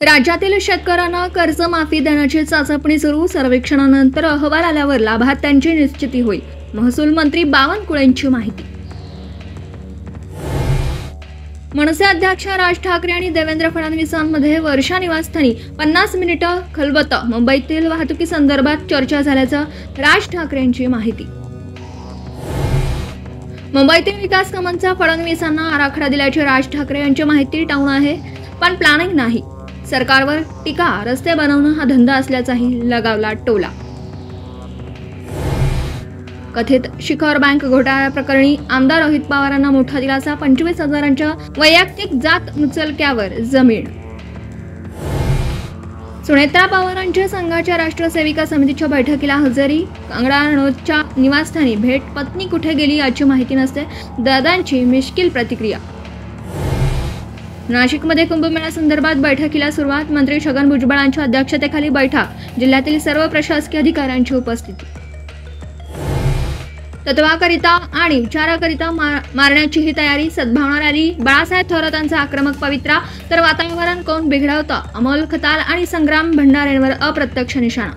राज्यातील शेतकऱ्यांना कर्जमाफी देण्याची चाचपणी सुरू. सर्वेक्षणानंतर अहवाल आल्यावर लाभार्थ्यांची निश्चिती होईल. महसूल मंत्री बावनकुळेंची माहिती. मनसे अध्यक्ष राज ठाकरे आणि देवेंद्र फडणवीसांमध्ये वर्षा निवासस्थानी 50 मिनिटं खलबत. मुंबईतील वाहतुकीसंदर्भात चर्चा झाल्याचं राज ठाकरेंची माहिती. मुंबईतील विकास कामांचा फडणवीसांना आराखडा दिल्याची राज ठाकरे यांची माहिती. टाऊन आहे पण प्लॅनिंग नाही. सरकारवर टीका. रस्ते बनवणं हा धंदा असल्याचाही लगावला टोला. कथित शिखर बँक घोटाळ्या प्रकरणी आमदार रोहित पवारांना मोठा दिलासा. 25,000च्या वैयक्तिक जात मुचलक्यावर जमीन. सुनेत्रा पवारांच्या संघाच्या राष्ट्र सेविका समितीच्या बैठकीला हजेरी. कंगना रनौतच्या निवासस्थानी भेट. पत्नी कुठे गेली याची माहिती नसते. दादांची मिश्कील प्रतिक्रिया. नाशिकमध्ये कुंभमेळा संदर्भात बैठकीला सुरुवात. मंत्री छगन भुजबळांच्या अध्यक्षतेखाली बैठक. जिल्ह्यातील सर्व प्रशासकीय अधिकाऱ्यांची उपस्थिती. तत्वाकरिता आणि विचाराकरिता मारण्याची ही तयारी. सद्भावना रॅली. बाळासाहेब थोरातांचा आक्रमक पवित्रा. तर वातावरण कोण बिघडवतं? अमोल खताळ आणि संग्राम भंडारेंवर अप्रत्यक्ष निशाणा.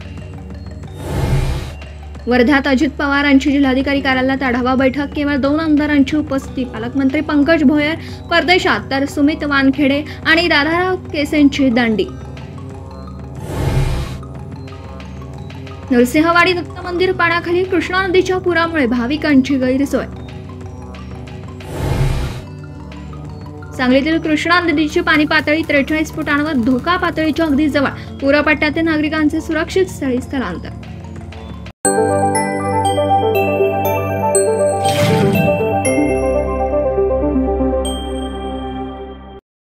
वर्ध्यात अजित पवारांची जिल्हाधिकारी कार्यालयात आढावा बैठक. केवळ 2 आमदारांची उपस्थिती. पालकमंत्री पंकज भोयर परदेशात, तर सुमित वानखेडे आणि राधाराव केसेंची दांडी. नरसिंहवाडी दत्त मंदिर पाण्याखाली. कृष्णा नदीच्या पुरामुळे भाविकांची गैरसोय. सांगलीतील कृष्णा नदीची पाणी पातळी 43 फुटांवर. धोका पातळीच्या अगदी जवळ. पूरपट्ट्यातील नागरिकांचे सुरक्षित स्थळी स्थलांतर.